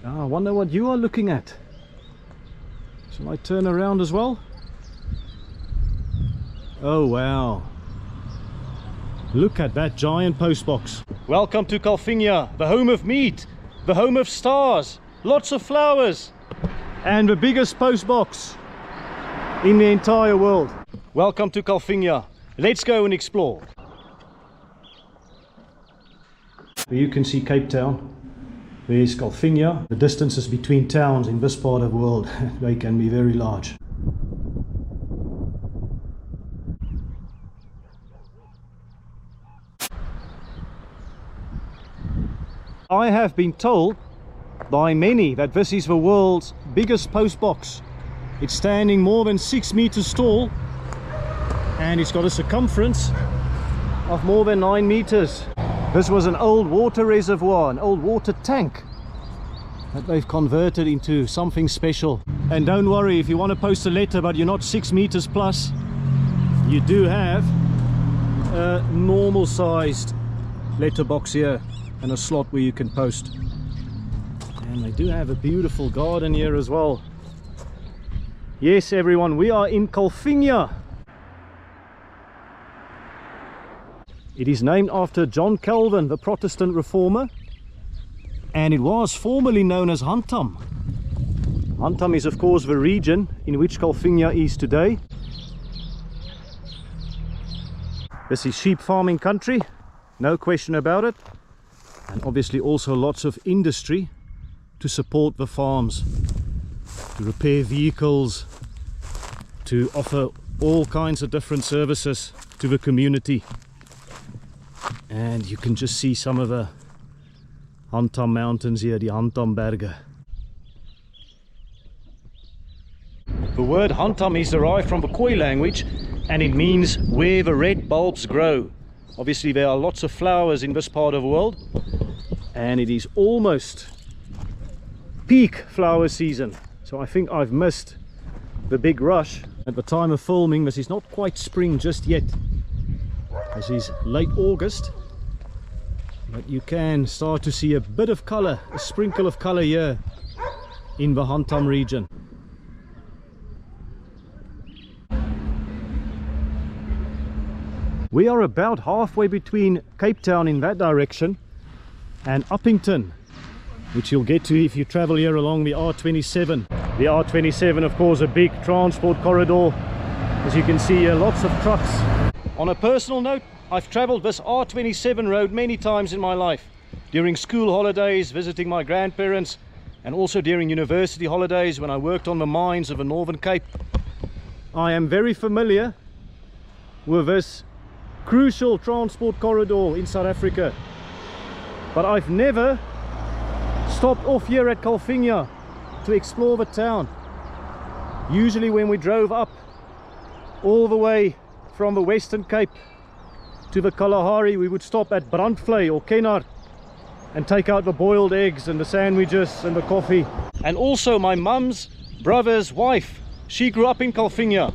I wonder what you are looking at. Shall I turn around as well? Oh wow, look at that giant postbox. Welcome to Calvinia, the home of meat, the home of stars, lots of flowers, and the biggest postbox in the entire world. Welcome to Calvinia. Let's go and explore. You can see Cape Town. There's Calvinia. The distances between towns in this part of the world, they can be very large. I have been told by many that this is the world's biggest postbox. It's standing more than 6 meters tall and it's got a circumference of more than 9 meters. This was an old water reservoir, an old water tank that they've converted into something special. And don't worry, if you want to post a letter but you're not 6 meters plus, you do have a normal sized letterbox here and a slot where you can post. And they do have a beautiful garden here as well. Yes everyone, we are in Calvinia. It is named after John Calvin, the Protestant reformer, and it was formerly known as Hantam. Hantam is of course the region in which Calvinia is today. This is sheep farming country, no question about it. And obviously also lots of industry to support the farms, to repair vehicles, to offer all kinds of different services to the community. And you can just see some of the Hantam Mountains here, the Hantam Berge. The word Hantam is derived from the Khoi language and it means where the red bulbs grow. Obviously there are lots of flowers in this part of the world and it is almost peak flower season, so I think I've missed the big rush. At the time of filming, this is not quite spring just yet. This is late August, but you can start to see a bit of color, a sprinkle of color here in the Hantam region. We are about halfway between Cape Town in that direction and Upington, which you'll get to if you travel here along the R27. The R27, of course, a big transport corridor. As you can see here, lots of trucks. On a personal note, I've traveled this R27 road many times in my life. During school holidays, visiting my grandparents, and also during university holidays when I worked on the mines of the Northern Cape. I am very familiar with this crucial transport corridor in South Africa, but I've never stopped off here at Calvinia to explore the town. Usually when we drove up all the way from the Western Cape to the Kalahari, we would stop at Brandvlei or Kenhardt and take out the boiled eggs and the sandwiches and the coffee. And also my mum's brother's wife, she grew up in Calvinia,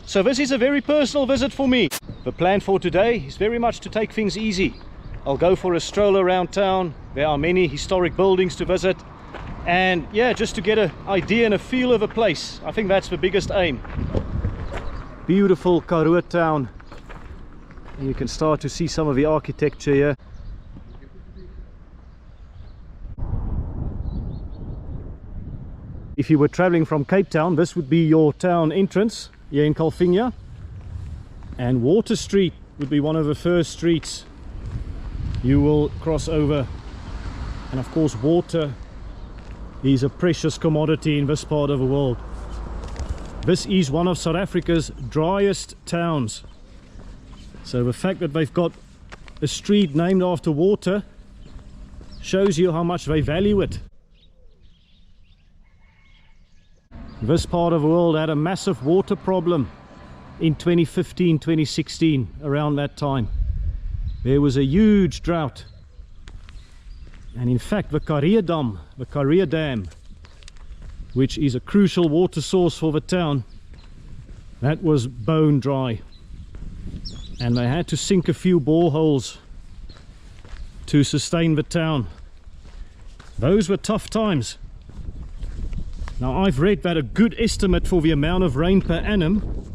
so this is a very personal visit for me. The plan for today is very much to take things easy. I'll go for a stroll around town. There are many historic buildings to visit, and yeah, just to get an idea and a feel of a place. I think that's the biggest aim. Beautiful Karoo town, and you can start to see some of the architecture here. If you were traveling from Cape Town, this would be your town entrance here in Calvinia, and Water Street would be one of the first streets you will cross over. And of course, water is a precious commodity in this part of the world. This is one of South Africa's driest towns, so the fact that they've got a street named after water shows you how much they value it. This part of the world had a massive water problem in 2015, 2016, around that time. There was a huge drought, and in fact the Karoo Dam, which is a crucial water source for the town, that was bone dry, and they had to sink a few boreholes to sustain the town. Those were tough times. Now I've read that a good estimate for the amount of rain per annum,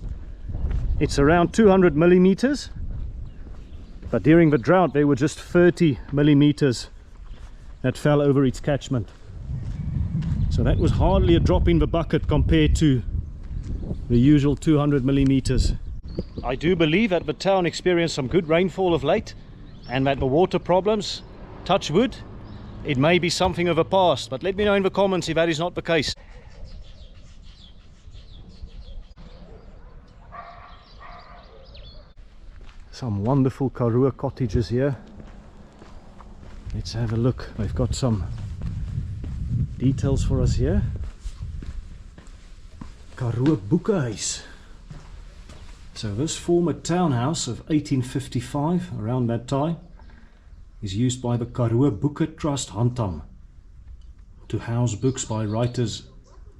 it's around 200 millimeters, but during the drought there were just 30 millimeters that fell over its catchment. So that was hardly a drop in the bucket compared to the usual 200 millimeters. I do believe that the town experienced some good rainfall of late, and that the water problems, touch wood, it may be something of a past, but let me know in the comments if that is not the case. Some wonderful Karoo cottages here. Let's have a look. They've got some details for us here. Karoo Boekehuis. So this former townhouse of 1855, around that time, is used by the Karoo Boeke Trust Hantam to house books by writers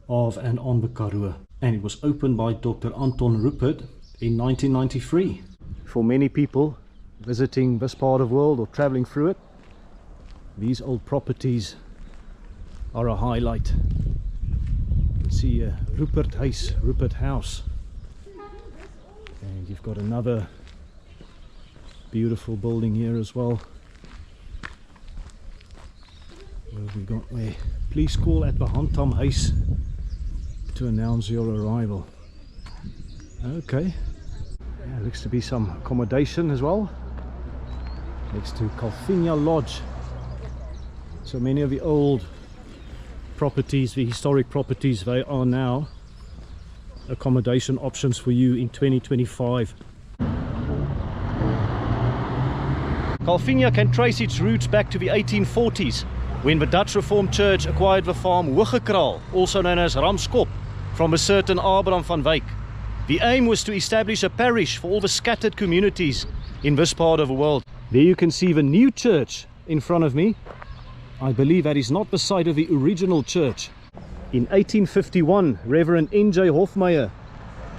of and on the Karoo. And it was opened by Dr. Anton Rupert in 1993. For many people visiting this part of the world or traveling through it, these old properties are a highlight. You can see Rupert House. And you've got another beautiful building here as well. What have we got there? Please call at the Hantam House to announce your arrival. Okay. Yeah, looks to be some accommodation as well. Next to Calvinia Lodge. So many of the old properties, the historic properties, they are now accommodation options for you in 2025. Calvinia can trace its roots back to the 1840s, when the Dutch Reformed Church acquired the farm Hogekraal, also known as Ramskop, from a certain Abraham van Wyk. The aim was to establish a parish for all the scattered communities in this part of the world. There you can see the new church in front of me. I believe that is not the site of the original church. In 1851, Reverend N.J. Hofmeyer,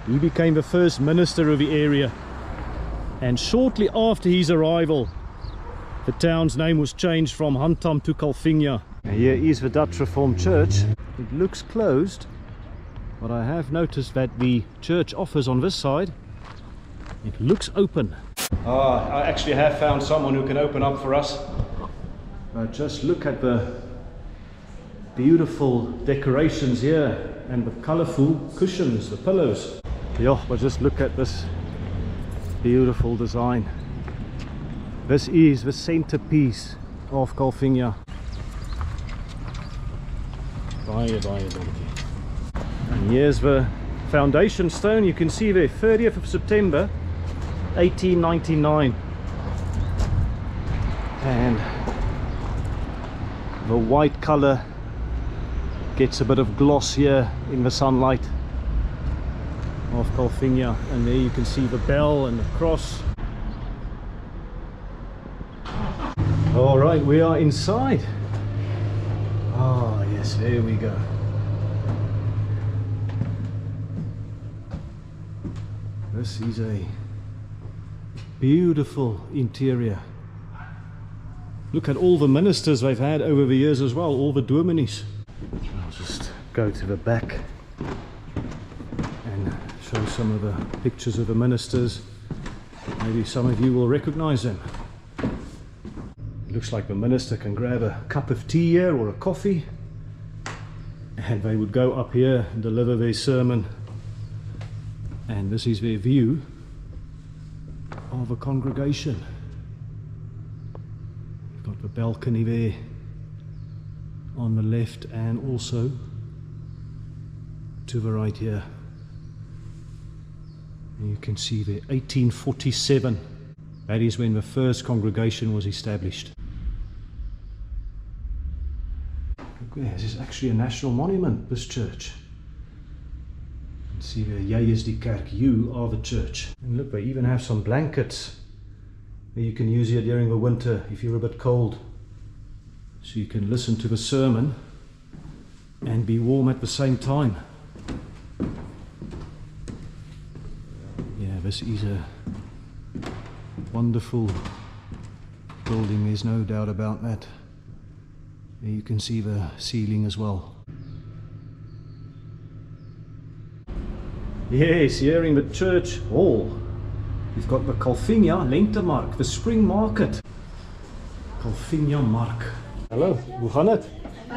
he became the first minister of the area. And shortly after his arrival, the town's name was changed from Hantam to Calvinia. Here is the Dutch Reformed Church. It looks closed, but I have noticed that the church offers on this side, it looks open. I actually have found someone who can open up for us. But just look at the beautiful decorations here and the colorful cushions, the pillows. Yeah, but just look at this beautiful design. This is the centerpiece of Calvinia. Baie dankie. And here's the foundation stone. You can see there, 30th of September 1899. And the white color gets a bit of gloss here in the sunlight of Calvinia. And there you can see the bell and the cross. All right, we are inside. Ah, yes, there we go. This is a beautiful interior. Look at all the ministers they've had over the years as well, all the dominees. I'll just go to the back and show some of the pictures of the ministers. Maybe some of you will recognize them. It looks like the minister can grab a cup of tea here or a coffee, and they would go up here and deliver their sermon. And this is their view of a congregation. You've got the balcony there on the left, and also to the right here. And you can see there, 1847. That is when the first congregation was established. This is actually a national monument, this church. You see there, jy is die kerk, you are the church. And look, they even have some blankets that you can use here during the winter if you're a bit cold. So you can listen to the sermon and be warm at the same time. Yeah, this is a wonderful building, there's no doubt about that. There you can see the ceiling as well. Yes, here in the church hall, you've got the Calvinia Lentemark, the spring market. Calvinia Mark. Hallo, hoe gaan het?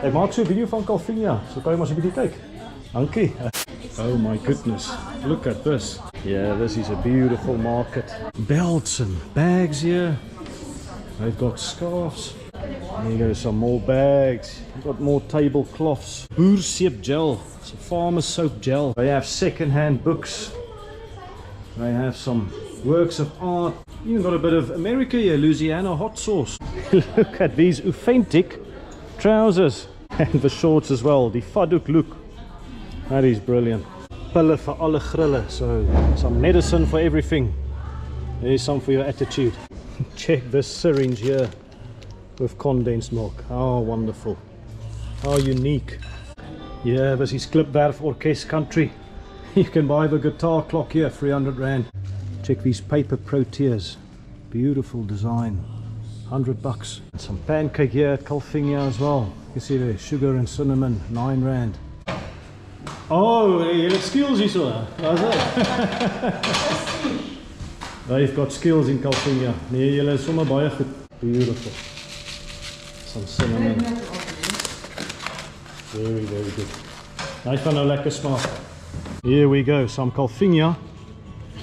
Ek maak so 'n video van Calvinia, so kan jy maar so 'n bietjie kyk. Dankie. Oh my goodness, look at this. Yeah, this is a beautiful market. Belts and bags here. They've got scarves. There you go, some more bags. You've got more tablecloths. Boerseep gel. It's a farmer's soap gel. They have second-hand books. They have some works of art. Even got a bit of America here, Louisiana hot sauce. Look at these authentic trousers. And the shorts as well, the Faduk look. That is brilliant. Pille for alle grille, so some medicine for everything. There's some for your attitude. Check this syringe here with condensed milk. How wonderful. How unique. Yeah, this is Klipwerf Orkest Country. You can buy the guitar clock here, 300 Rand. Check these paper proteas. Beautiful design. 100 bucks. And some pancake here at Calvinia as well. You see there, sugar and cinnamon, 9 Rand. Oh, jy het skills hier so. Wat is dit? They've got skills in Calvinia. Nee, julle is sommer baie goed. Beautiful. Some cinnamon. Very, very good. Hy gaan nou lekker smaak. Here we go, some Calvinia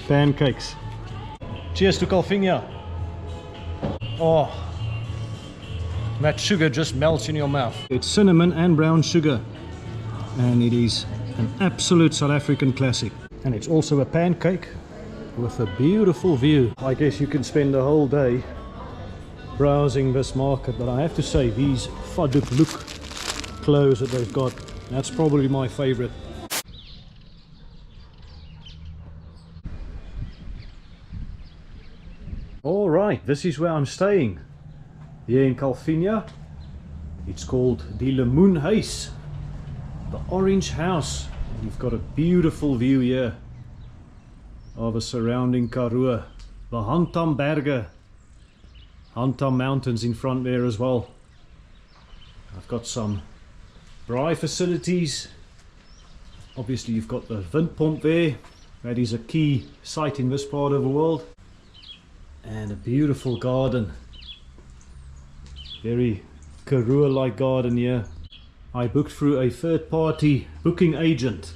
pancakes. Cheers to Calvinia. Oh, that sugar just melts in your mouth. It's cinnamon and brown sugar, and it is an absolute South African classic. And it's also a pancake with a beautiful view. I guess you can spend the whole day browsing this market, but I have to say, these Faduk look clothes that they've got, that's probably my favorite. All right, this is where I'm staying here in Calvinia. It's called the Lemoenhuis, the Orange House. And you've got a beautiful view here of the surrounding Karoo, the Hantam Berge, Hantam Mountains in front there as well. I've got some braai facilities. Obviously you've got the windpomp there. That is a key site in this part of the world. And a beautiful garden. Very Karoo-like garden here. I booked through a third-party booking agent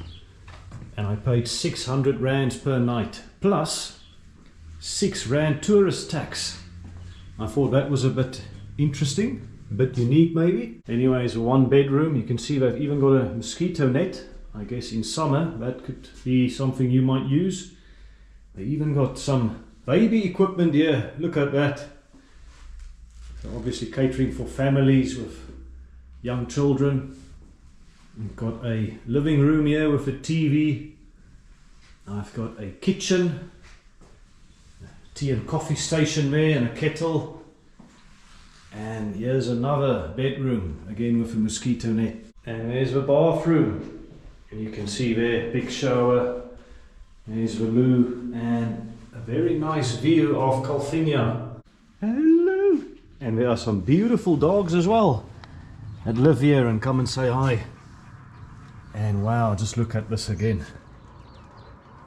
and I paid 600 Rands per night plus 6 Rand tourist tax. I thought that was a bit interesting, a bit unique maybe. Anyways, a 1 bedroom. You can see they've even got a mosquito net. I guess in summer that could be something you might use. They even got some baby equipment here. Look at that. So obviously catering for families with young children. We've got a living room here with a TV. I've got a kitchen, a tea and coffee station there, and a kettle. And here's another bedroom, again with a mosquito net. And there's the bathroom. And you can see there, big shower. There's the loo, and a very nice view of Calvinia. Hello! And there are some beautiful dogs as well that live here and come and say hi. And wow, just look at this again.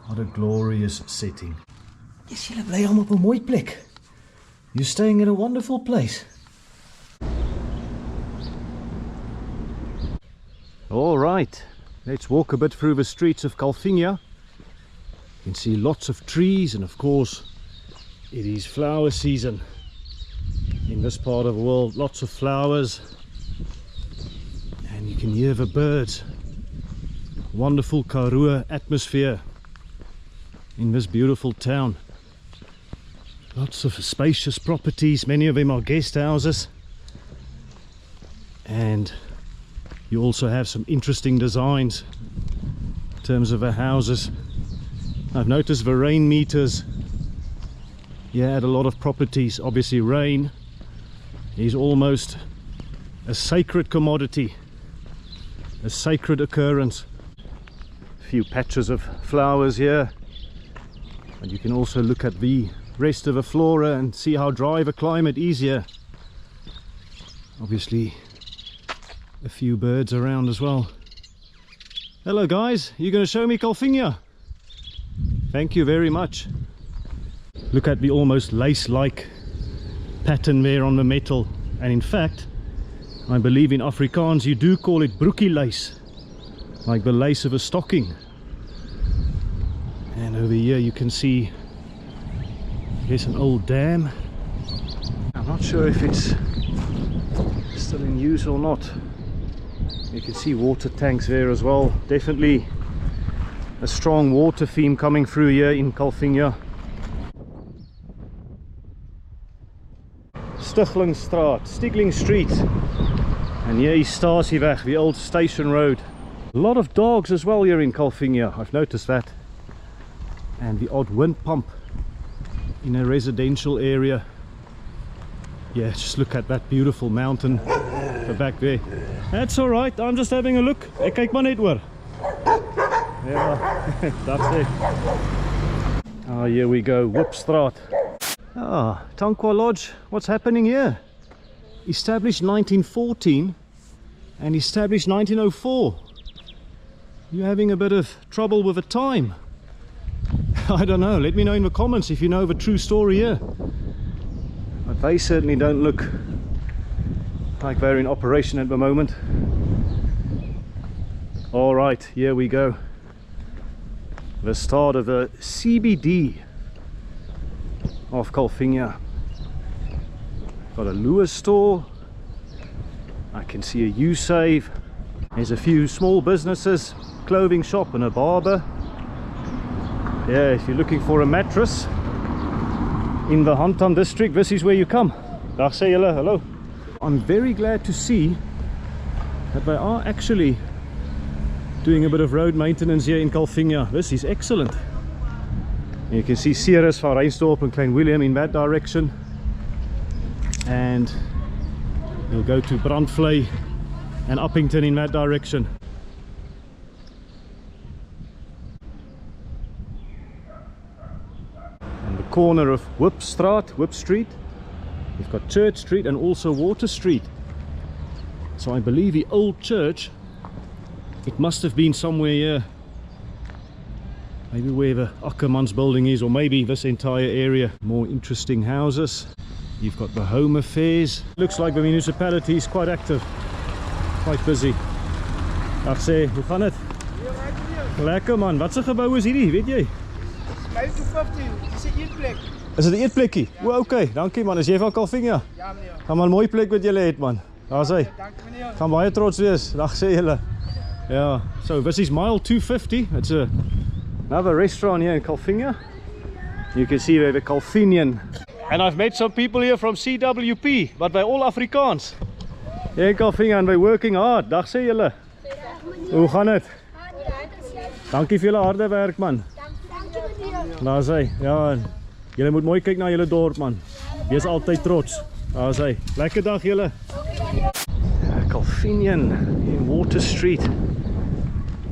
What a glorious setting. Yes, julle bly almal op 'n mooi plek. You're staying in a wonderful place. All right, let's walk a bit through the streets of Calvinia. You can see lots of trees, and of course it is flower season in this part of the world. Lots of flowers, and you can hear the birds. Wonderful Karoo atmosphere in this beautiful town. Lots of spacious properties, many of them are guest houses, and you also have some interesting designs in terms of the houses. I've noticed the rain meters here at a lot of properties. Obviously rain is almost a sacred commodity, a sacred occurrence. A few patches of flowers here, and you can also look at the rest of the flora and see how dry the climate is here. Obviously a few birds around as well. Hello guys, you going to show me Calvinia? Thank you very much. Look at the almost lace-like pattern there on the metal. And in fact, I believe in Afrikaans you do call it broekie lace, like the lace of a stocking. And over here you can see here's an old dam. I'm not sure if it's still in use or not. You can see water tanks there as well. Definitely a strong water theme coming through here in Calvinia. Stigling Street. And here is Stasieweg, the old station road. A lot of dogs as well here in Calvinia, I've noticed that. And the odd wind pump in a residential area. Yeah, just look at that beautiful mountain back there. That's alright, I'm just having a look. Ek kyk maar net oor. Yeah, that's it. Ah, here we go, Whoopstraat. Ah, Tankwa Lodge, what's happening here? Established 1914 and established 1904. You're having a bit of trouble with the time. I don't know, let me know in the comments if you know the true story here. But they certainly don't look like they're in operation at the moment. Alright, here we go. The start of the CBD of Calvinia. Got a Lewis store. I can see a U-Save. There's a few small businesses, clothing shop and a barber. Yeah, if you're looking for a mattress in the Hantam district, this is where you come. Dag sê julle, hello. I'm very glad to see that they are actually doing a bit of road maintenance here in Calvinia. This is excellent. You can see Ceres van Reinsdorp and Klein Willem in that direction. And you'll go to Brandvlei and Upington in that direction. On the corner of Whip Street, you've got Church Street and also Water Street. So I believe the old church, it must have been somewhere here. Maybe where the Ackermans building is, or maybe this entire area. More interesting houses. You've got the Home Affairs. Looks like the municipality is quite active, quite busy. Dag sê, hoe gaan het? Lekker man, wat se gebou is hierdie, weet jy? 15, dis 'n eetplek. Is dit 'n eetplekkie? O, okay, dankie man. Is jy van Calvinia? Ja meneer. Gaan maar 'n mooi plek wat julle het man. Daar's hy. Dankie meneer. Gaan baie trots wees. Dag sê julle. Yeah, so this is mile 250. It's another restaurant here in Calvinia. You can see they're Calvinian. And I've met some people here from CWP, but they're all Afrikaans. Here in Calvinia and they're working hard. Dag sê julle. Hoe gaan het? Dankie vir julle harde werk man. Daar's hy. Ja, julle moet mooi kyk na julle dorp man. Wees altyd trots. Daar's hy. Lekker dag julle. Calvinian in Water Street.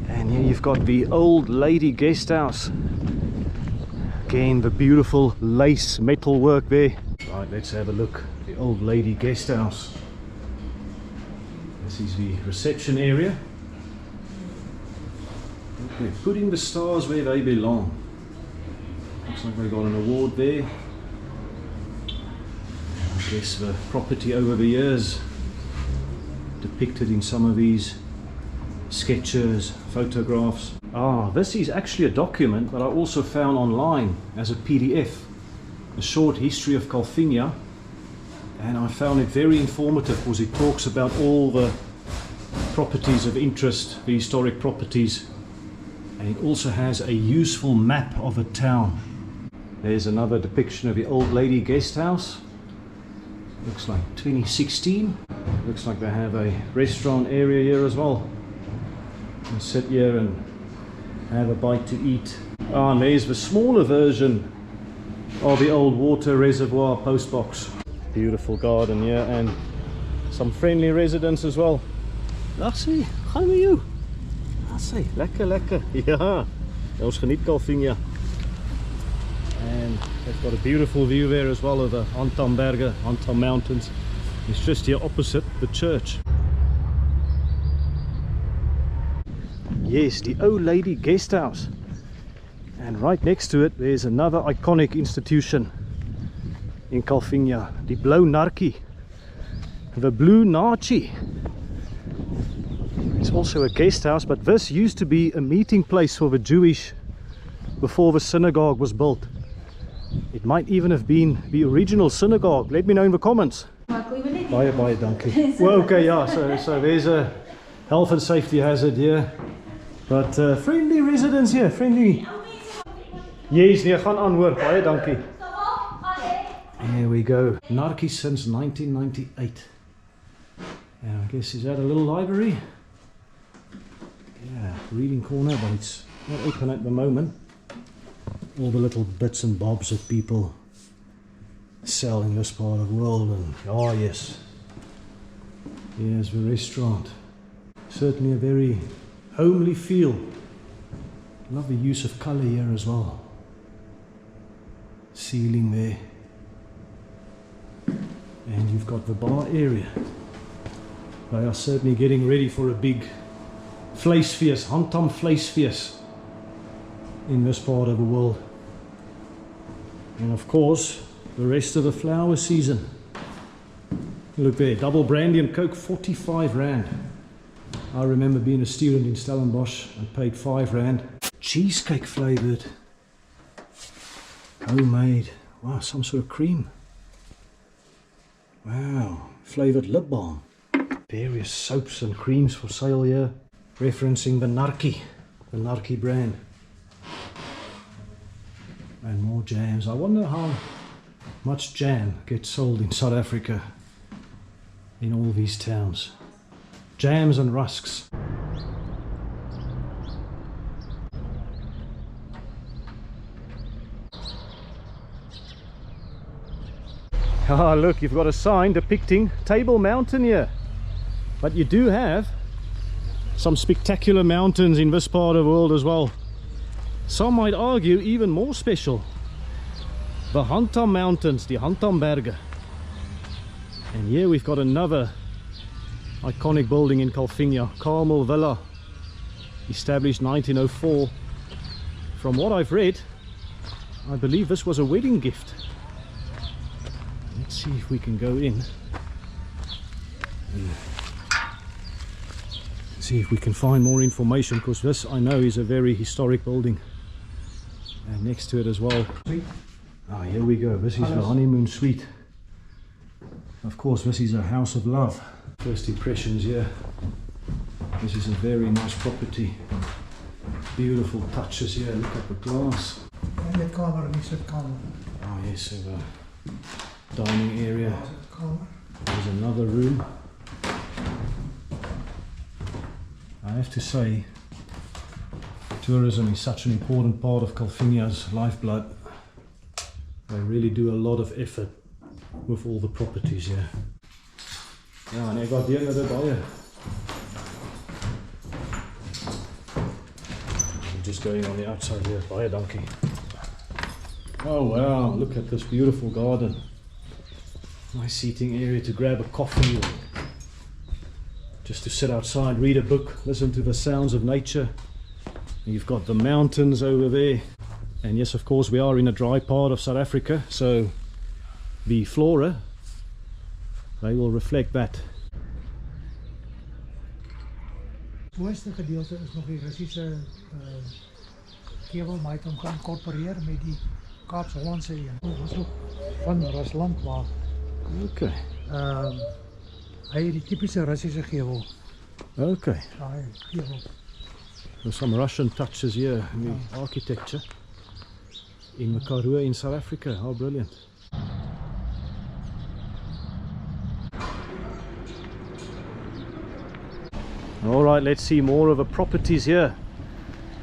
And here you've got the old lady guest house. Again, the beautiful lace metal work there. Right, let's have a look. The old lady guest house. This is the reception area. Okay, putting the stars where they belong. Looks like they got an award there. I guess the property over the years depicted in some of these sketches, photographs. Ah, this is actually a document that I also found online as a PDF, a short history of Calvinia, and I found it very informative because it talks about all the properties of interest, the historic properties, and it also has a useful map of a town. There's another depiction of the old lady guest house. Looks like 2016. Looks like they have a restaurant area here as well. You can sit here and have a bite to eat. Ah, and there's the smaller version of the old water reservoir postbox. Beautiful garden here and some friendly residents as well. Dag sê, gaan met jou? Dag sê, lekker, lekker. Ja, ons geniet Calvinia. And they've got a beautiful view there as well of the Hantam Mountains. It's just here opposite the church. Yes, the old lady guest house. And right next to it there's another iconic institution in Calvinia, the Blue Narkie, the Blue Nachi. It's also a guest house, but this used to be a meeting place for the Jewish before the synagogue was built. It might even have been the original synagogue. Let me know in the comments. Bye, donkey. Well, okay, yeah, so there's a health and safety hazard here. But friendly residents here, friendly. Yes, nee, gaan aan hoor. Baie dankie. There we go. Narkie since 1998. And I guess, is that a little library? Yeah, reading corner, but it's not open at the moment. All the little bits and bobs that people sell in this part of the world. And oh yes, here's the restaurant. Certainly a very homely feel. Love the use of colour here as well. Ceiling there. And you've got the bar area. They are certainly getting ready for a big vleisfees, Hantam vleisfees in this part of the world. And of course the rest of the flower season. Look there, double brandy and coke, 45 rand. I remember being a student in Stellenbosch and paid 5 rand. Cheesecake flavoured, homemade. Wow, some sort of cream. Wow, flavoured lip balm. Various soaps and creams for sale here, referencing the Narkie brand. And more jams. I wonder how much jam gets sold in South Africa in all these towns. Jams and rusks. Ah, look, you've got a sign depicting Table Mountain here. But you do have some spectacular mountains in this part of the world as well. Some might argue even more special. The Hantam Mountains, the Hantamberge. And here we've got another iconic building in Calvinia, Carmel Villa, established 1904. From what I've read, I believe this was a wedding gift. Let's see if we can go in. See if we can find more information, because this I know is a very historic building. And next to it as well. Ah, here we go. This is the honeymoon suite. Of course, this is a house of love. First impressions here. This is a very nice property. Beautiful touches here. Look at the glass. Oh yes, so the dining area. There's another room. I have to say, tourism is such an important part of Calvinia's lifeblood. They really do a lot of effort with all the properties here. Ja, en ek wat hier nou baie. I'm just going on the outside here. Baie dankie. Oh wow, look at this beautiful garden. Nice seating area to grab a coffee or just to sit outside, read a book, listen to the sounds of nature. You've got the mountains over there. And yes, of course, we are in a dry part of South Africa, so the flora, they will reflect that. Het mooiste gedeelte is nog die Russische kevel, maar het om kan incorporeren met die Kaapse-Hollandse een. Dat was ook van Rusland, maar Okay. Hy het die typische Russische gevel. Okay. Daai gevel. There's some Russian touches here in the architecture in the Karoo in South Africa. How brilliant. Alright, let's see more of the properties here.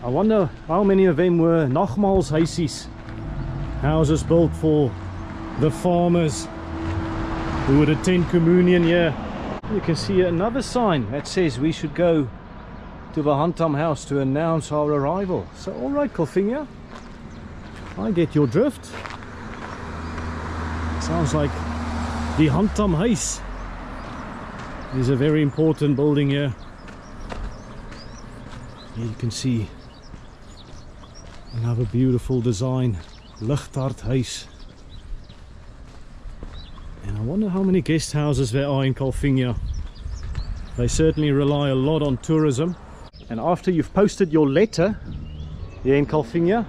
I wonder how many of them were nagmaalshuisies, houses built for the farmers who would attend communion here. You can see another sign that says we should go to the Hantam house to announce our arrival. So alright, Calvinia, I get your drift. Sounds like the Hantam huis is a very important building here. Here you can see Another beautiful design, drought-hardened huis. And I wonder how many guest houses there are in Calvinia. They certainly rely a lot on tourism. And after you've posted your letter here in Calvinia,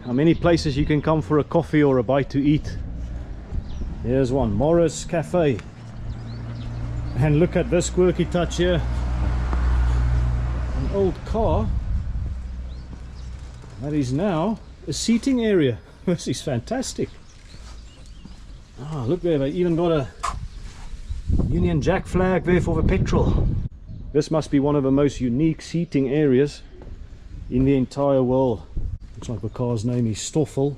how many places you can come for a coffee or a bite to eat. Here's one, Morris Cafe. And look at this quirky touch here. An old car that is now a seating area. This is fantastic. Ah, look there, they even got a Union Jack flag there for the petrol. This must be one of the most unique seating areas in the entire world. Looks like the car's name is Stoffel.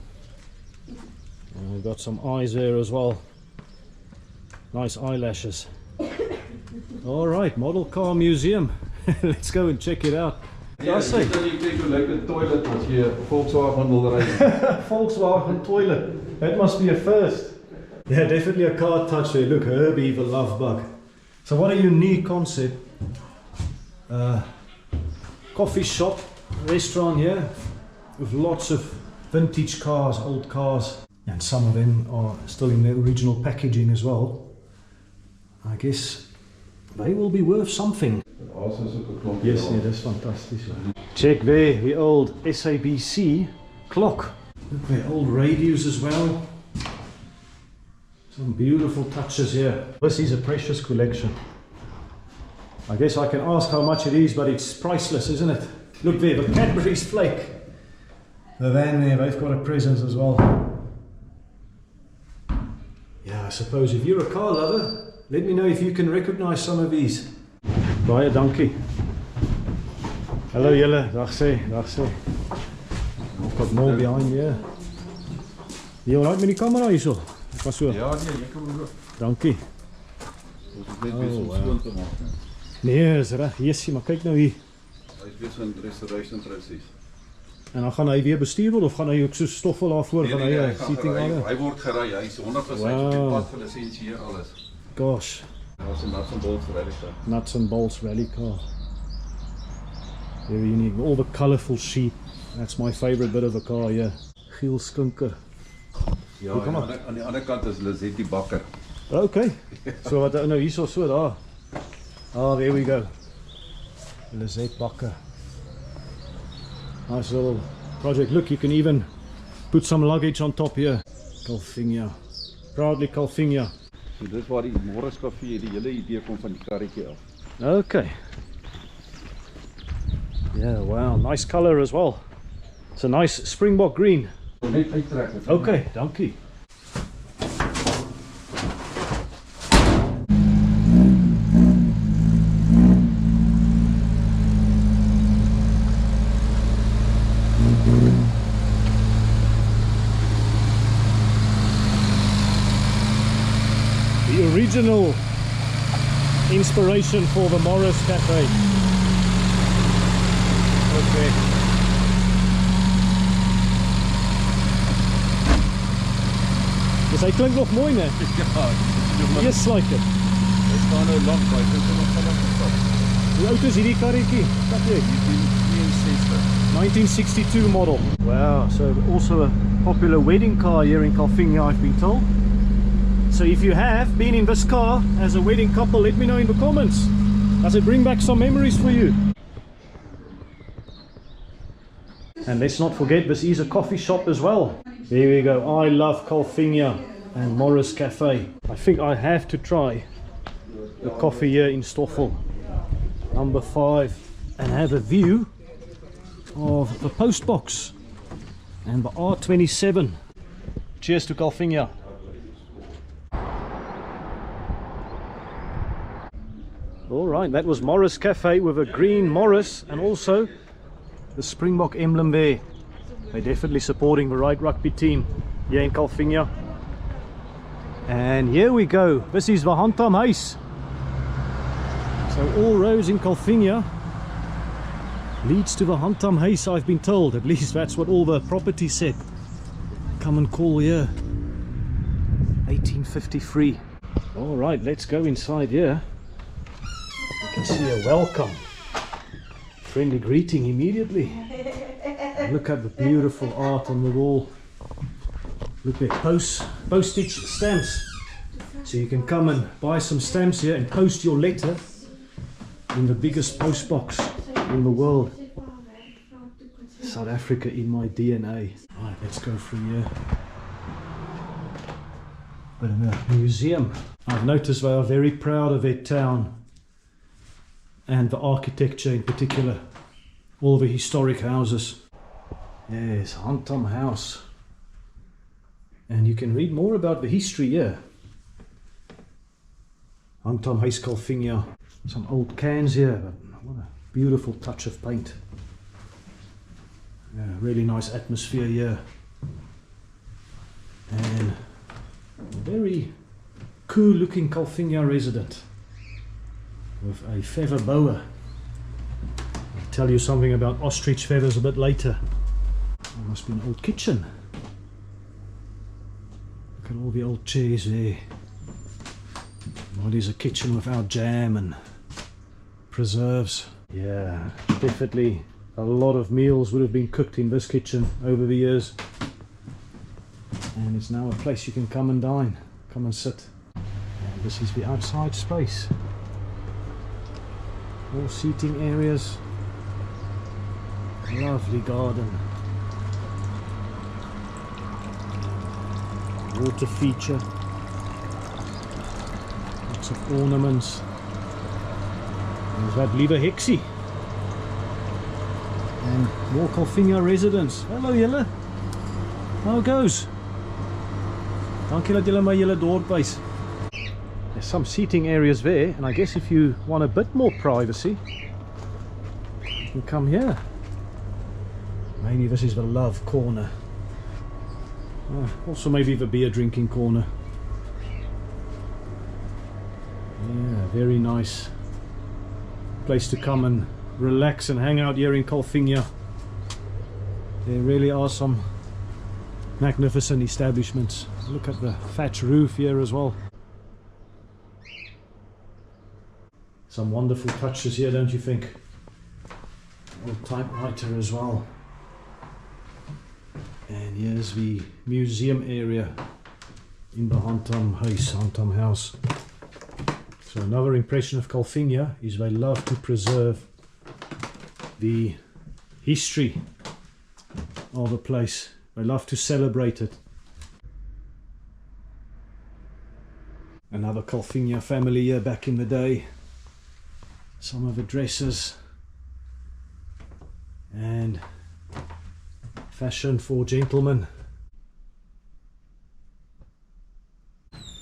And we've got some eyes there as well. Nice eyelashes. Alright, model car museum. Let's go and check it out. Ja, jy kyk hoe lyk 'n toilet as jy 'n Volkswagen wil ry. Volkswagen toilet. That must be a first. Yeah, definitely a car touch there. Look, Herbie the love bug. So what a unique concept. Coffee shop, restaurant here with lots of vintage cars, old cars, and some of them are still in their original packaging as well. I guess they will be worth something. Yes, yeah, that's fantastic. Check there, the old SABC clock. Look, their old radios as well. Some beautiful touches here. This is a precious collection. I guess I can ask how much it is, but it's priceless, isn't it? Look there, the Cadbury's flake. The van there, they've got a presence as well. Yeah, I suppose if you're a car lover, let me know if you can recognize some of these. Baie dankie. Hello julle, dag sê, dag sê. I've got more behind here. You alright met die kamera hierso? Ek was so. Ja, nee, jy kan loop. Dankie. Ons is net besig om skoon te maak. Nee, is reg. Jessie, maar kyk nou hier. Hy is besig met restoration proses. En dan gaan hy weer bestuur word of gaan hy ook so Stoffel daarvoor gaan hy seating aan? Hy word gery, hy is 100% op die pad vir lisensie hier alles. Gosh. Daar's 'n nuts and bolts rally car. Nuts and bolts rally car. Very unique. All the colourful sheep. That's my favourite bit of a car here. Giel skinker. Ja, aan die ander kant is Lizette die bakker. Okay. So wat nou hierso so daar. Oh, there we go. Lizette bakker. Nice little project. Look, you can even put some luggage on top here. Calvinia. Proudly Calvinia. So dis waar die Morris Cafe die hele idee kom van die karretjie af. Okay. Yeah, wow, nice colour as well. It's a nice springbok green. Net uittrek. Okay, dankie. The original inspiration for the Morris Cafe. Okay. Dus hy klink nog mooi, né? Ja, Yes, like it. hy staan nou lank by, dit is nog lank gestap. Hoe oud is hierdie karretjie? Vat jy? 1962 model. Wow, so also a popular wedding car here in Calvinia, I've been told. So if you have been in this car as a wedding couple, let me know in the comments. Does it bring back some memories for you? And let's not forget, this is a coffee shop as well. There we go. I love Calvinia and Morris Cafe. I think I have to try the coffee here in Stoffel, number 5, and have a view of the postbox and the R27. Cheers to Calvinia. Alright, that was Morris Cafe with a green Morris and also the Springbok emblem there. They're definitely supporting the right rugby team here in Calvinia. And here we go. This is the Hantam Mountains. So all roads in Calvinia leads to the Hantam Mountains, I've been told. At least that's what all the property said. Come and call here. 1853. Alright, let's go inside here. You can see a welcome. Friendly greeting immediately. Look at the beautiful art on the wall. Look at postage stamps. So you can come and buy some stamps here and post your letter in the biggest post box in the world. South Africa in my DNA. Right, let's go through here. But in a museum, I've noticed they are very proud of their town and the architecture in particular. All the historic houses. Yes, Hantam House. And you can read more about the history here. Hantam Huis Calvinia. Some old cans here, but what a beautiful touch of paint. Yeah, really nice atmosphere here. And a very cool looking Calvinia resident with a feather boa. I'll tell you something about ostrich feathers a bit later. There must be an old kitchen. Look at all the old chairs there. What is a kitchen without jam and preserves? Yeah, definitely a lot of meals would have been cooked in this kitchen over the years. And it's now a place you can come and dine, come and sit. And this is the outside space. All seating areas. Lovely garden. Water feature. Lots of ornaments. There's that Liewe Heksie. And more Calvinia residents. Hello julle. How goes? Dankie dat julle my julle dorp wys. There's some seating areas there, and I guess if you want a bit more privacy, you can come here. Maybe this is the love corner. Also maybe the beer drinking corner. Yeah, very nice place to come and relax and hang out here in Calvinia. There really are some magnificent establishments. Look at the thatch roof here as well. Some wonderful touches here, don't you think? Old typewriter as well. And here's the museum area in the Hantam House. So another impression of Calvinia is they love to preserve the history of a place. They love to celebrate it. Another Calvinia family here back in the day. Some of the dresses and fashion for gentlemen.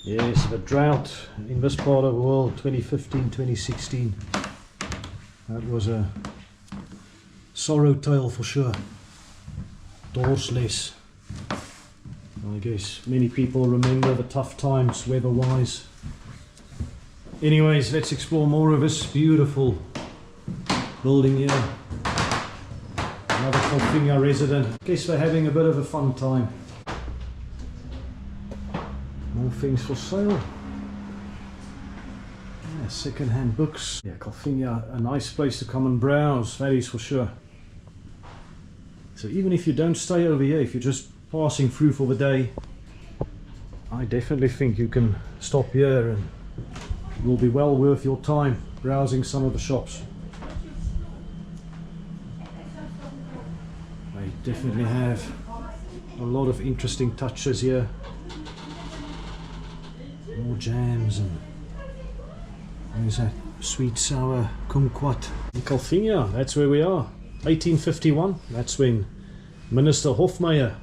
Yes, the drought in this part of the world, 2015-2016. That was a sorrow tale for sure. Doorsless. I guess many people remember the tough times weather-wise. Anyways, let's explore more of this beautiful building here. Another Calvinia resident. Guess they're having a bit of a fun time. More things for sale. Yeah, second-hand books. Yeah, Calvinia, a nice place to come and browse, that is for sure. So even if you don't stay over here, if you're just passing through for the day, I definitely think you can stop here and it will be well worth your time browsing some of the shops. They definitely have a lot of interesting touches here. More jams and there's that sweet sour kumquat. In Calvinia, that's where we are. 1851, that's when Minister Hofmeyer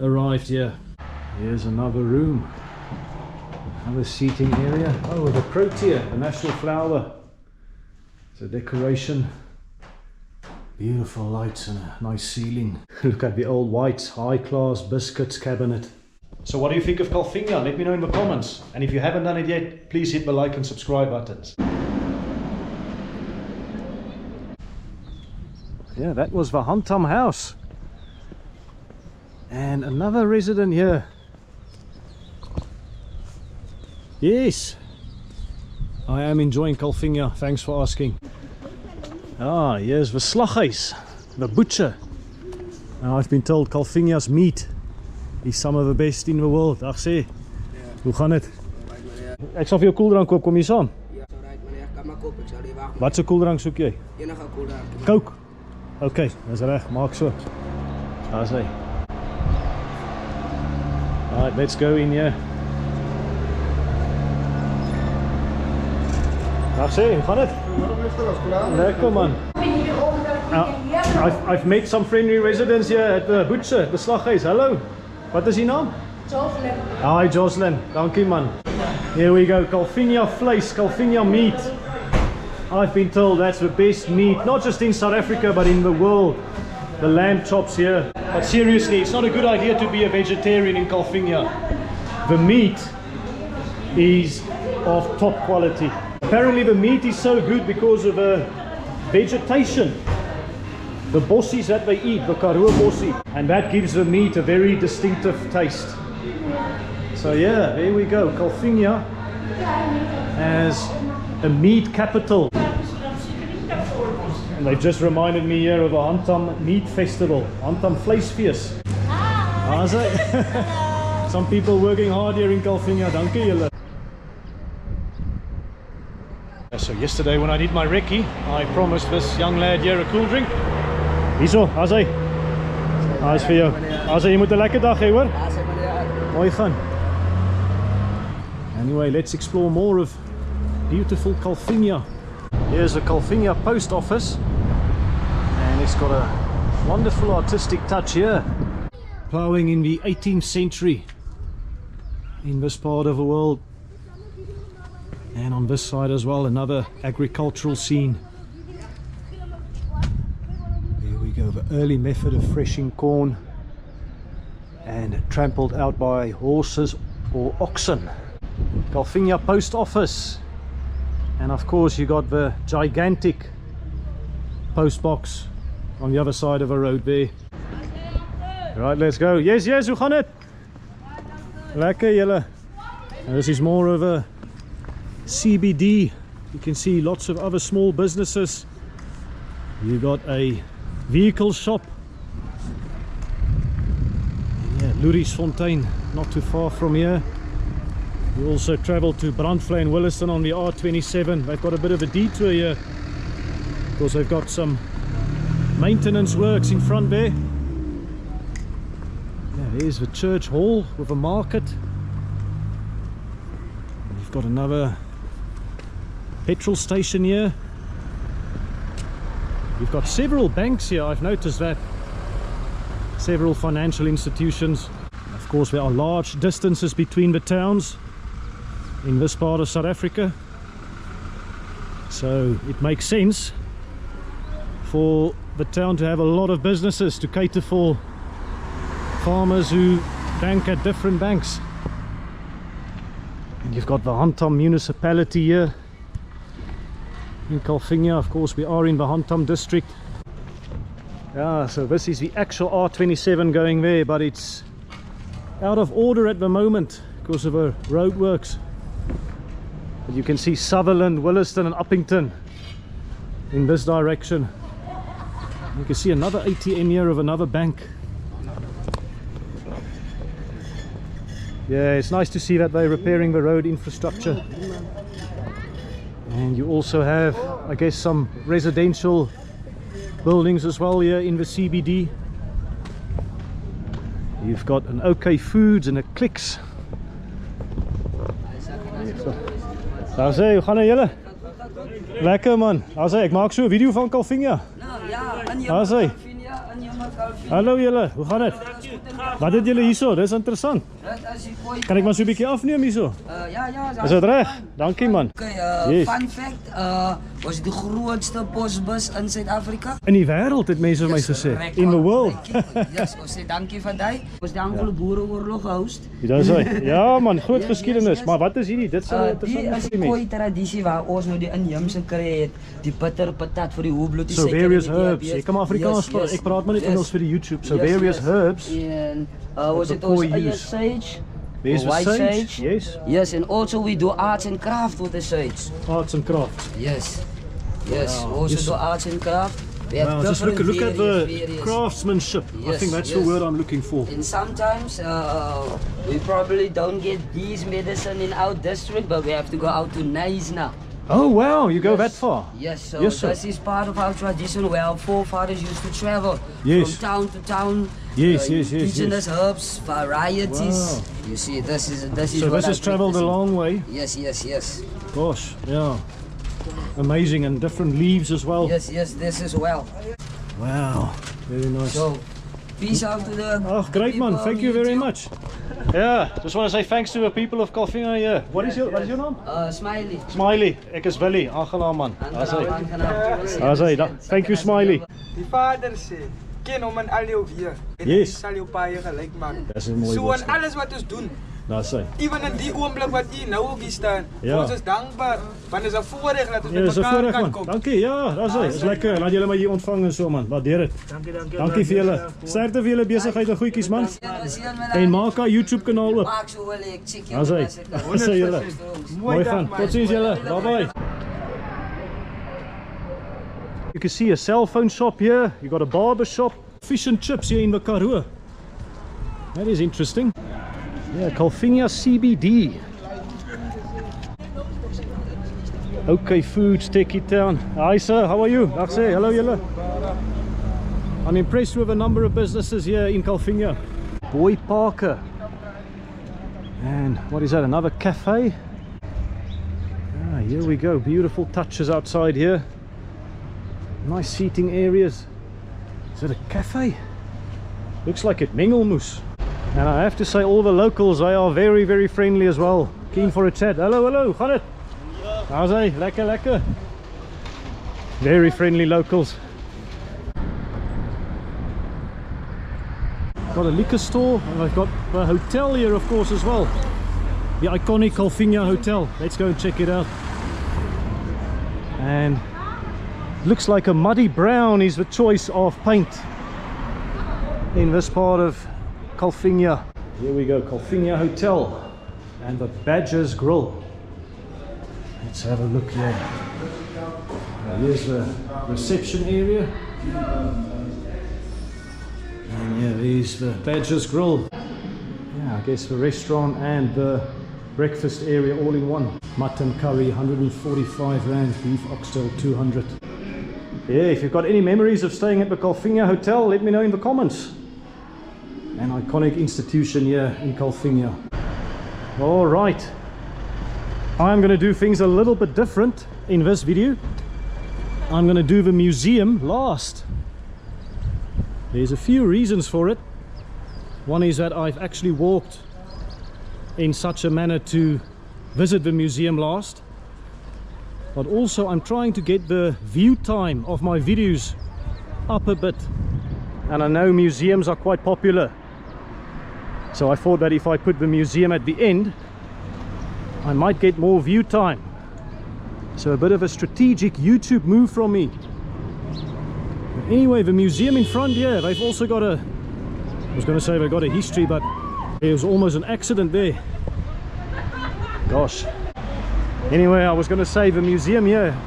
arrived here. Here's another room, another seating area. Oh, the protea, the national flower. It's a decoration. Beautiful lights and a nice ceiling. Look at the old white high-class biscuits cabinet. So what do you think of Calvinia? Let me know in the comments. And if you haven't done it yet, please hit the like and subscribe buttons. Yeah, that was the Hantam house. And another resident here. Yes, I am enjoying Calvinia, thanks for asking. Ah, here's the slaghuis, the butcher. Now I've been told Calvinia's meat is some of the best in the world. Dag sê, hoe gaan het? Ek sal vir jou koeldrank koop, kom jy saam? Ja, alright meneer, kan maar koop, ek sal die wag. Wat se koeldrank soek jy? Enige koeldrank. Coke? Ok, dis reg, maak so. Daar is hy. Alright, let's go in here. Dag sê, hoe gaan het? Lekker man. I've met some friendly residents here at the butcher, the slaghuis. Hello. Wat is die naam? Jocelyn. Hi Jocelyn, dankie man. Here we go, Calvinia vleis, Calvinia meat. I've been told that's the best meat, not just in South Africa but in the world. The lamb chops here. But seriously, it's not a good idea to be a vegetarian in Calvinia. The meat is of top quality. Apparently the meat is so good because of the vegetation. The bossies that they eat, the Karoo bossie, and that gives the meat a very distinctive taste. So yeah, there we go. Calvinia as a meat capital. And they've just reminded me here of a Hantam meat festival, Hantam vleisfees. Some people working hard here in Calvinia, dankie julle. So yesterday when I did my recce, I promised this young lad here a cool drink. Hierso, as hy. As vir jou. As jy moet 'n lekker dag hê, hoor. Mooi gaan. Anyway, let's explore more of beautiful Calvinia. Here's the Calvinia post office, and it's got a wonderful artistic touch here. Ploughing in the 18th century in this part of the world, and on this side as well, another agricultural scene. There we go, the early method of threshing corn and trampled out by horses or oxen. Calvinia post office, and of course you got the gigantic post box on the other side of the road there. Right, let's go. Yes, hoe gaan het? Lekker julle. This is more of a CBD. You can see lots of other small businesses. You got a vehicle shop. Yeah, Louriesfontein, not too far from here. You also travel to Brandvlei and Williston on the R27. They've got a bit of a detour here because they've got some maintenance works in front there. Yeah, there's the church hall with a market. And you've got another petrol station here. You've got several banks here, I've noticed that. Several financial institutions. Of course, there are large distances between the towns in this part of South Africa, so it makes sense for the town to have a lot of businesses to cater for farmers who bank at different banks. And you've got the Hantam municipality here in Calvinia. Of course, we are in the Hantam district. Yeah, so this is the actual R27 going there, but it's out of order at the moment because of the roadworks. But you can see Sutherland, Williston and Upington in this direction. You can see another ATM here of another bank. Yeah, it's nice to see that they're repairing the road infrastructure. And you also have, I guess, some residential buildings as well here in the CBD. You've got an OK Foods and a Clicks. Daar sê, hoe gaan het julle? Lekker man. Daar sê, ek maak so 'n video van Calvinia. Nou ja, en Daar sê. Calvinia. Hallo julle, hoe gaan het? Wat het julle hierso? Dis interessant. Kan ek maar so 'n bietjie afneem hierso? Ja. Is dit reg? Dankie man. Okay, Yes. fun fact, was die grootste posbus in Suid-Afrika. In die wêreld het mense vir my gesê. In the world. Yes, ons sê dankie vir dit. Ons die Anglo-Boereoorlog host. Dit is hy. Ja man, groot geskiedenis. Maar wat is hierdie? Dit is Die is die koi tradisie waar ons nou die inheemse kry het. Die bitter patat vir die hoëbloed. So various herbs. Ek kan maar Afrikaans praat. Ek praat maar net Engels vir die YouTube. So various herbs. And was it also sage? There's a white sage. Yes. Yes, and also we do arts and craft with the sage. Arts and crafts. Yes. Wow. Also Yes. do arts and craft. We have Wow, just look different at the various. craftsmanship. I Yes, think that's the yes. word I'm looking for. And sometimes we probably don't get these medicine in our district, but we have to go out to Nice now. Oh wow, you go that far? Yes, so Yes, sir. this is part of our tradition where our forefathers used to travel Yes. from town to town. Yes, yes, yes, Indigenous herbs, varieties. Wow. You see, this is So what this I'm has travelled a practicing. long way. Yes, yes, yes. Gosh, yeah. Amazing, and different leaves as well. Yes, yes, this as well. Wow, very nice. So, peace out to the Oh, great man, people thank on you very YouTube. much. Yeah, just want to say thanks to the people of Calvinia here. What is your name? Smiley. Smiley, ek is Willie, aangenaam man. Daar sê. Aangenaam. Daar sê, thank you Smiley. Die Vader sê, ken hom in al jou weë en Yes. hy sal jou paaie gelyk maak. Dis 'n mooi So in boodskap. alles wat ons doen, Daar sê. ewen in die oomblik wat u nou ook hier staan, Ja. ons is dankbaar want dit is 'n voorreg dat ons Ja, met dis 'n mekaar voorreg kan man. kom. Dankie, ja, daar sê. Is lekker. Laat julle my hier ontvang en so man. Waardeer dit. Dankie vir julle. Sterkte vir julle besigheid en goedjies man. En maak haar YouTube kanaal oop. Maak so wel ek check jou. Daar sê. Daar sê julle. Mooi dag, gaan. man. Totsiens julle. Bye bye. You can see a cell phone shop here. You got a barber shop. Fish and chips here in the Karoo. That is interesting. Yeah, Calvinia CBD. Okay, Foods, Techie Town. Hi sir, how are you? Dag sê, hello julle. I'm impressed with a number of businesses here in Calvinia. Boy Parker. And what is that, another cafe? Ah, here we go, beautiful touches outside here. Nice seating areas. Is it a cafe? Looks like it, Mengelmoes. And I have to say, all the locals, they are very, very friendly as well. Keen for a chat. Hello, hello, gaan het? How's it? Lekker, lekker. Very friendly locals. Got a liquor store, and I've got a hotel here, of course, as well. The iconic Calvinia Hotel. Let's go and check it out. And looks like a muddy brown is the choice of paint in this part of Calvinia. Here we go, Calvinia Hotel and the Badger's Grill. Let's have a look here. Here's the reception area. And yeah, there's the Badger's Grill. Yeah, I guess the restaurant and the breakfast area all in one. Mutton curry, 145 rand, beef oxtail, 200. Yeah, if you've got any memories of staying at the Calvinia Hotel, let me know in the comments. An iconic institution here in Calvinia. All right, I'm going to do things a little bit different in this video. I'm going to do the museum last. There's a few reasons for it. One is that I've actually walked in such a manner to visit the museum last, but also I'm trying to get the view time of my videos up a bit, and I know museums are quite popular, so I thought that if I put the museum at the end, I might get more view time. So a bit of a strategic YouTube move from me. But anyway, the museum in front here, they've also got a, I was going to say they've got a history, but there was almost an accident there. Gosh. Anyway, I was going to say the museum here,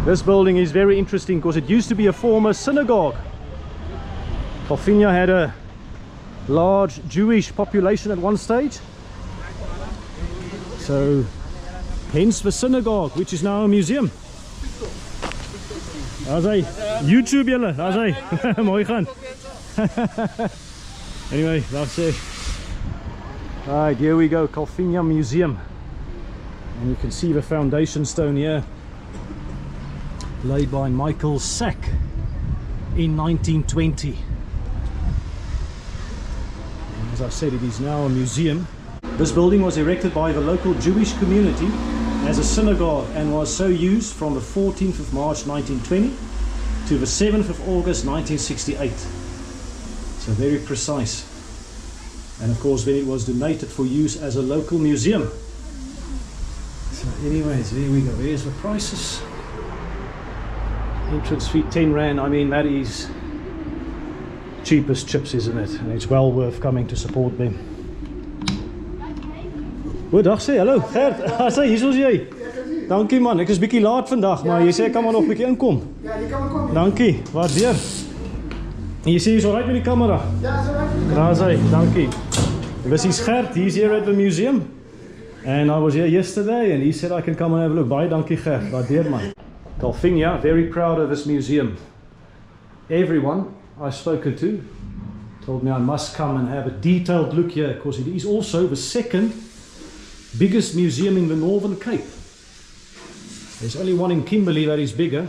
this building is very interesting because it used to be a former synagogue. Calvinia had a large Jewish population at one stage, so hence the synagogue, which is now a museum. Daar's hy. YouTube julle, daar's hy. Mooi gaan. Anyway, that's it. Alright, here we go, Calvinia Museum. And you can see the foundation stone here, laid by Michael Sack in 1920. And as I said, it is now a museum. This building was erected by the local Jewish community as a synagogue and was so used from the 14th of March 1920 to the 7th of August 1968. So very precise. And of course then it was donated for use as a local museum. So anyways, there we go. There's the prices. Entrance fee 10 rand. I mean, that is cheap as chips, isn't it? And it's well worth coming to support them. Goeiedag sê, hallo Gert. Sê, hier is jy. Dankie man, ek is bietjie laat vandag, maar jy sê ek kan maar nog bietjie inkom. Ja, jy kan maar kom. Dankie, waardeer. En jy sê jy's alright met die camera? Ja, is alright. Daar's hy, dankie. This is Gert, he's here at the museum. And I was here yesterday and he said I can come and have a look. Baie dankie Gert, waardeer man. Calvinia, very proud of this museum. Everyone I've spoken to told me I must come and have a detailed look here, because it is also the second biggest museum in the Northern Cape. There's only one in Kimberley that is bigger,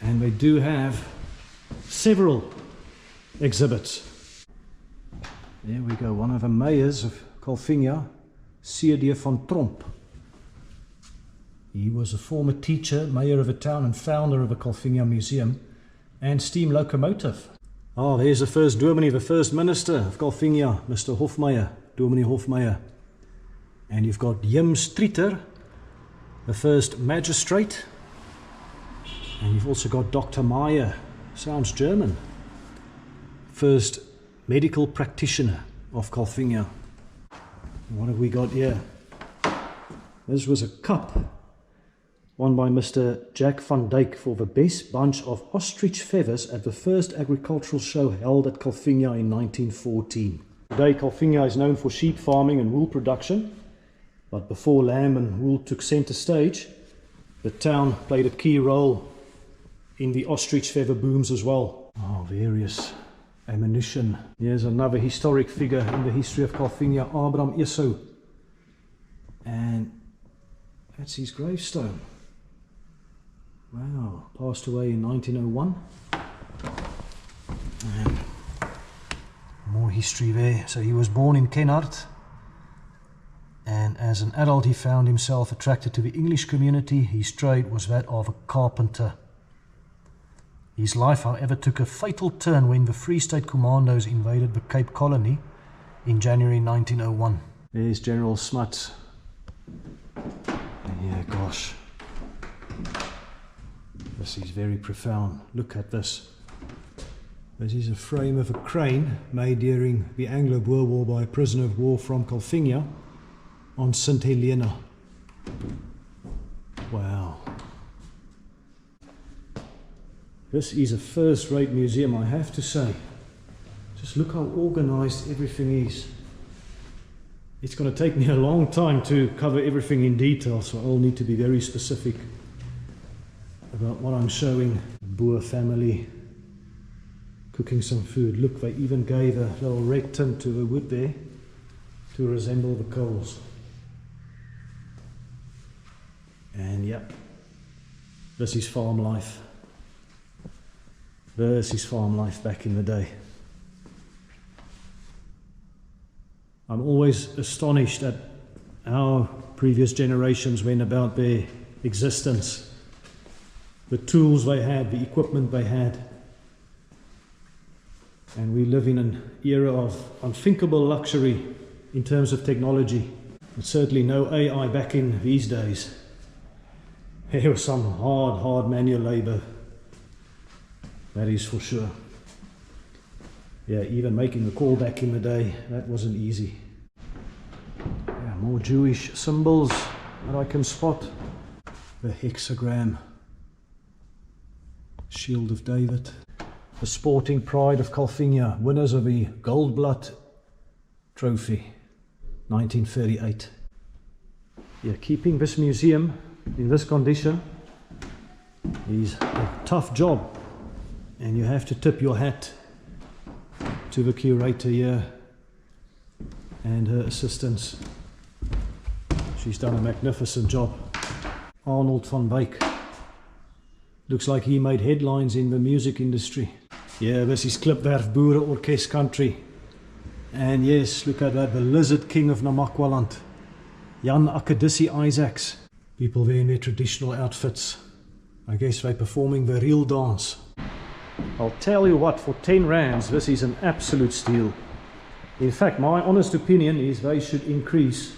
and they do have several exhibits. There we go, one of the mayors of Calvinia, C.D. van Tromp. He was a former teacher, mayor of a town and founder of a Calvinia museum and steam locomotive. Oh, there's the first dominee, the first minister of Calvinia, Mr. Hofmeyer, Dominee Hofmeyer. And you've got Jim Streeter, the first magistrate. And you've also got Dr. Meyer, sounds German, first medical practitioner of Calvinia. What have we got here? This was a cup won by Mr. Jack van Dyke for the best bunch of ostrich feathers at the first agricultural show held at Calvinia in 1914. Today Calvinia is known for sheep farming and wool production, but before lamb and wool took center stage, the town played a key role in the ostrich feather booms as well. Oh, various ammunition. Here's another historic figure in the history of Calvinia, Abraham Esau. And that's his gravestone. Wow, passed away in 1901. And more history there. So he was born in Kenhardt, and as an adult he found himself attracted to the English community. His trade was that of a carpenter. His life, however, took a fatal turn when the Free State Commandos invaded the Cape Colony in January 1901. There's General Smuts. Yeah, gosh. This is very profound. Look at this. This is a frame of a crane made during the Anglo-Boer War by a prisoner of war from Calvinia on St. Helena. Wow. This is a first-rate museum, I have to say. Just look how organized everything is. It's going to take me a long time to cover everything in detail, so I'll need to be very specific about what I'm showing. The Boer family cooking some food. Look, they even gave a little red tint to the wood there to resemble the coals. And yep, this is farm life. This is farm life back in the day. I'm always astonished at how previous generations went about their existence. The tools they had, the equipment they had. And we live in an era of unthinkable luxury in terms of technology. But certainly no AI back in these days. There was some hard manual labor. That is for sure. Yeah, even making the call back in the day, that wasn't easy. Yeah, more Jewish symbols that I can spot. The hexagram. Shield of David. The sporting pride of Calvinia, winners of the Goldblatt Trophy, 1938. Yeah, keeping this museum in this condition is a tough job. And you have to tip your hat to the curator here and her assistants. She's done a magnificent job. Arnold van Wyk. Looks like he made headlines in the music industry. Yeah, this is Klipwerf Boere Orkest country. And yes, look at that, the Lizard King of Namakwaland. Jan Akadissi Isaacs. People there in their traditional outfits. I guess they're performing the real dance. I'll tell you what, for 10 rands, this is an absolute steal. In fact, my honest opinion is they should increase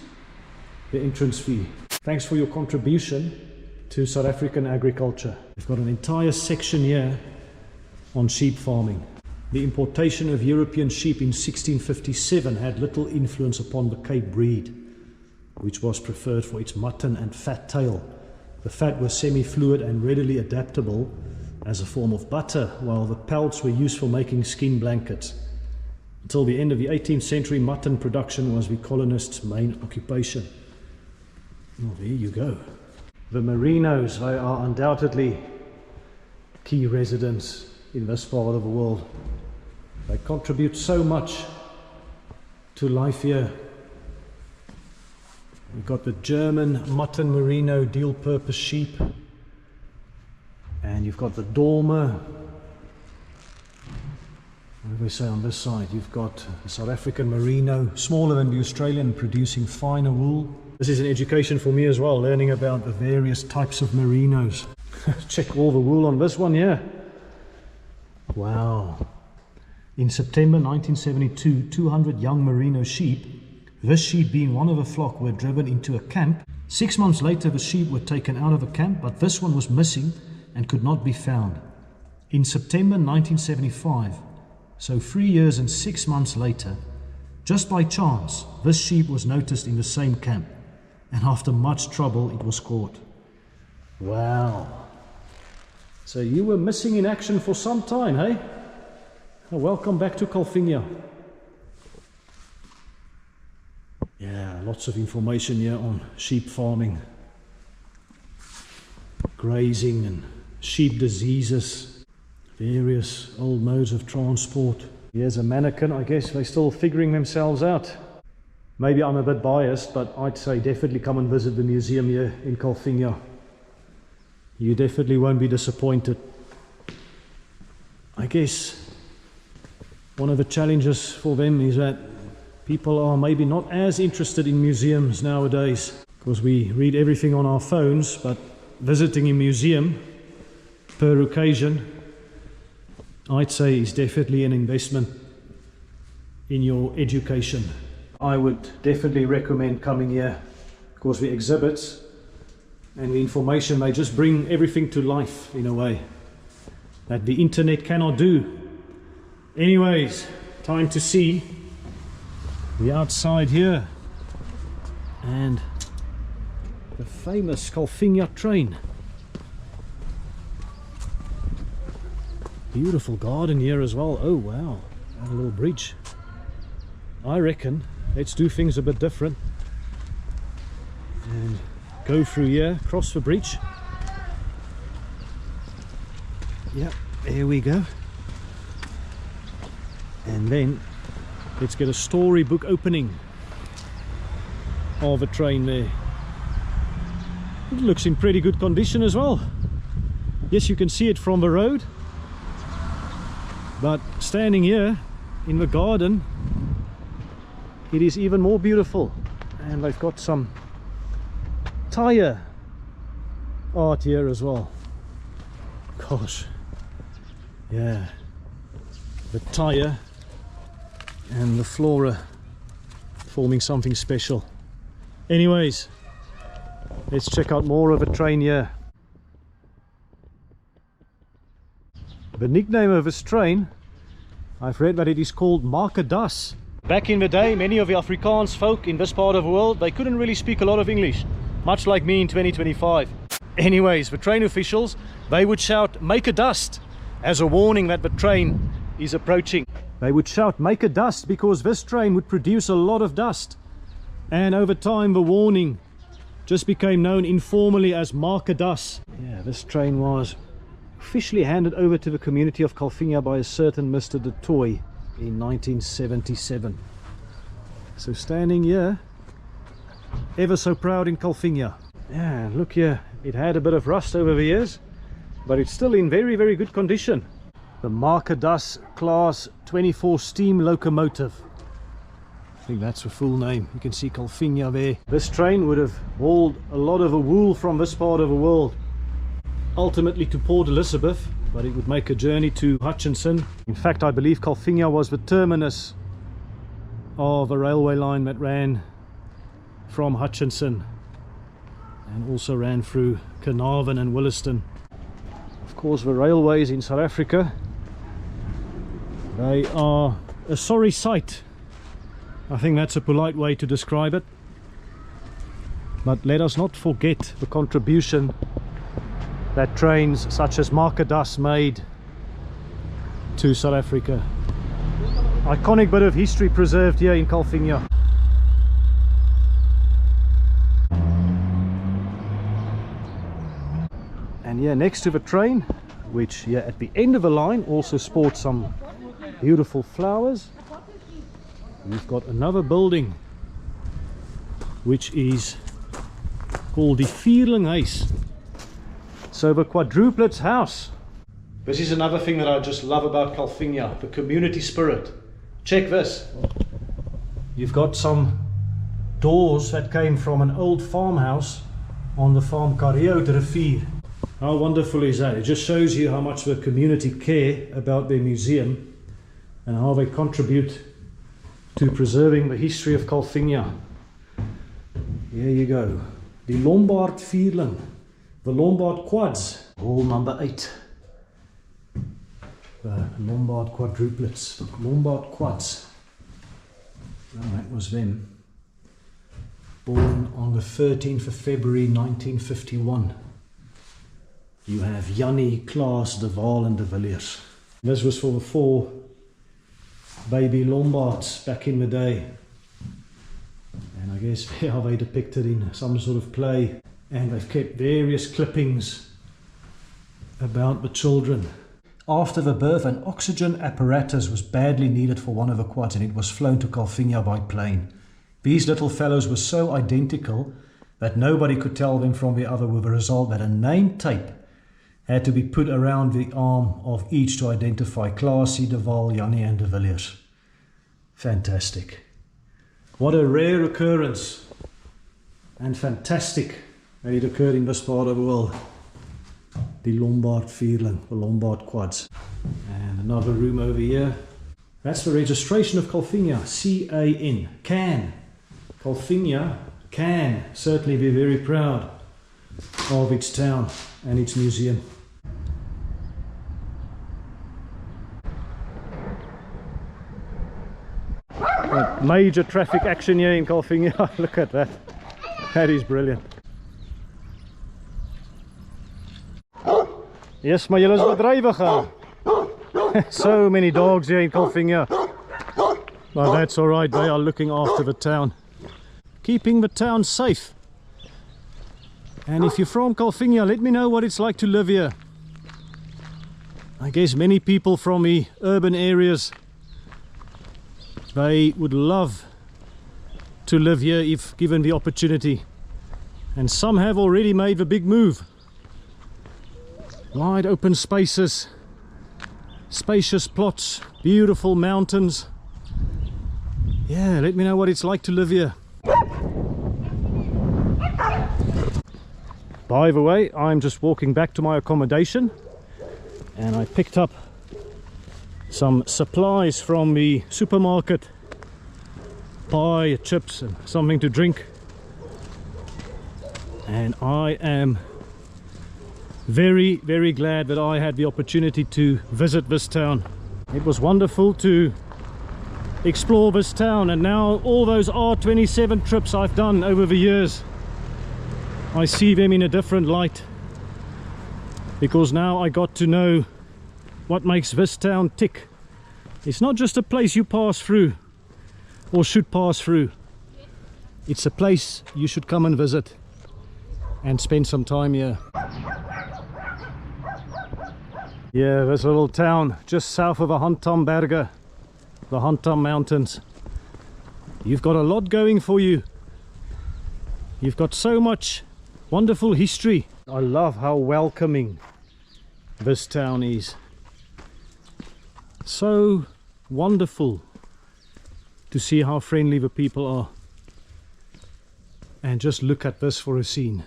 the entrance fee. Thanks for your contribution to South African agriculture. We've got an entire section here on sheep farming. The importation of European sheep in 1657 had little influence upon the Cape breed. which was preferred for its mutton and fat tail. The fat was semi-fluid and readily adaptable as a form of butter, while the pelts were used for making skin blankets. Until the end of the 18th century, mutton production was the colonists' main occupation. Well, there you go. The Merinos, they are undoubtedly key residents in this part of the world. They contribute so much to life here. We've got the German mutton merino deal purpose sheep, and you've got the Dormer. What do we say on this side? You've got the South African merino, smaller than the Australian, producing finer wool. This is an education for me as well, learning about the various types of merinos. Check all the wool on this one here. Wow. In September 1972, 200 young merino sheep, this sheep being one of a flock, were driven into a camp. 6 months later, the sheep were taken out of the camp, but this one was missing and could not be found. In September 1975, so 3 years and 6 months later, just by chance, this sheep was noticed in the same camp, and after much trouble, it was caught. Wow. So you were missing in action for some time, hey? Well, welcome back to Calvinia. Yeah, lots of information here on sheep farming, grazing and sheep diseases, various old modes of transport. Here's a mannequin. I guess they're still figuring themselves out. Maybe I'm a bit biased, but I'd say definitely come and visit the museum here in Calvinia. You definitely won't be disappointed. I guess one of the challenges for them is that people are maybe not as interested in museums nowadays, because we read everything on our phones, but visiting a museum per occasion, I'd say, is definitely an investment in your education. I would definitely recommend coming here, because the exhibits and the information, they just bring everything to life in a way that the internet cannot do. Anyways, time to see the outside here and the famous Calvinia train. Beautiful garden here as well. Oh wow, and a little bridge. I reckon let's do things a bit different and go through here, cross the bridge. Yep, there we go. And then let's get a storybook opening of a train there. It looks in pretty good condition as well. Yes, you can see it from the road, but standing here in the garden, it is even more beautiful. And they've got some tyre art here as well. Gosh, yeah, the tyre and the flora forming something special. Anyways, let's check out more of a train here. The nickname of this train, I've read that it is called Markedas. Back in the day, many of the Afrikaans folk in this part of the world, they couldn't really speak a lot of English, much like me in 2025. Anyways, the train officials, they would shout "make a dust" as a warning that the train is approaching. They would shout "make a dust" because this train would produce a lot of dust, and over time the warning just became known informally as Markedas. Yeah, this train was officially handed over to the community of Calvinia by a certain Mr. De Toy in 1977. So standing here, ever so proud in Calvinia. Yeah, look here, it had a bit of rust over the years, but it's still in very, very good condition. The Markedas Class 24 steam locomotive. I think that's the full name. You can see Calvinia there. This train would have hauled a lot of the wool from this part of the world, ultimately to Port Elizabeth, but it would make a journey to Hutchinson. In fact, I believe Calvinia was the terminus of a railway line that ran from Hutchinson and also ran through Carnarvon and Williston. Of course, the railways in South Africa, they are a sorry sight. I think that's a polite way to describe it. But let us not forget the contribution that trains such as Markadas made to South Africa. Iconic bit of history preserved here in Calvinia. And here next to the train, which here at the end of the line also sports some beautiful flowers, we've got another building which is called the Vierlinghuis. So the quadruplet's house. This is another thing that I just love about Calvinia, the community spirit. Check this. You've got some doors that came from an old farmhouse on the farm Karoo to the Rivier. How wonderful is that? It just shows you how much the community care about their museum and how they contribute to preserving the history of Calvinia. Here you go. The Lombard Vierling, the Lombard quads, hall number 8. The Lombard quadruplets, Lombard quads. Oh, that was them. Born on the 13th of February 1951. You have Jannie, Klaas, De Waal and De Villiers. This was for the 4 baby Lombards back in the day. And I guess here they depicted in some sort of play. And they've kept various clippings about the children. After the birth, an oxygen apparatus was badly needed for one of the quads, and it was flown to Calvinia by plane. These little fellows were so identical that nobody could tell them from the other, with the result that a name tape had to be put around the arm of each to identify Klaasie, De Waal, Jannie and De Villiers. Fantastic. What a rare occurrence, and fantastic that it occurred in this part of the world. The Lombard Vierling, the Lombard quads. And another room over here. That's the registration of Calvinia, C-A-N, can. Calvinia can certainly be very proud of its town and its museum. Major traffic action here in Calvinia. Look at that. That is brilliant. Yes, maar julle is bedrywig. So many dogs here in Calvinia. But that's alright, they are looking after the town. Keeping the town safe. And if you're from Calvinia, let me know what it's like to live here. I guess many people from the urban areas, they would love to live here if given the opportunity. And some have already made the big move. Wide open spaces, spacious plots, beautiful mountains. Yeah, let me know what it's like to live here. By the way, I'm just walking back to my accommodation and I picked up some supplies from the supermarket, pie, chips and something to drink, and I am very, very glad that I had the opportunity to visit this town. It was wonderful to explore this town, and now all those R27 trips I've done over the years, I see them in a different light, because now I got to know what makes this town tick. It's not just a place you pass through or should pass through. It's a place you should come and visit and spend some time here. Yeah, this little town just south of the Hantam Berge, the Hantam Mountains. You've got a lot going for you. You've got so much wonderful history. I love how welcoming this town is. So wonderful to see how friendly the people are. And just look at this for a scene.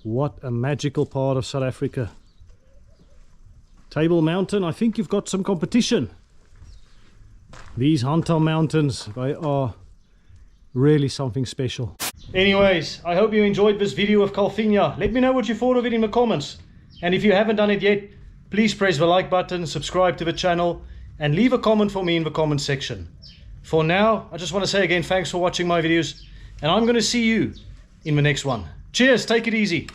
What a magical part of South Africa. Table Mountain, I think you've got some competition. These Hantam Mountains, they are really something special. Anyways, I hope you enjoyed this video of Calvinia. Let me know what you thought of it in the comments. And if you haven't done it yet, please press the like button, subscribe to the channel, and leave a comment for me in the comment section. For now, I just want to say again, thanks for watching my videos, and I'm going to see you in the next one. Cheers, take it easy.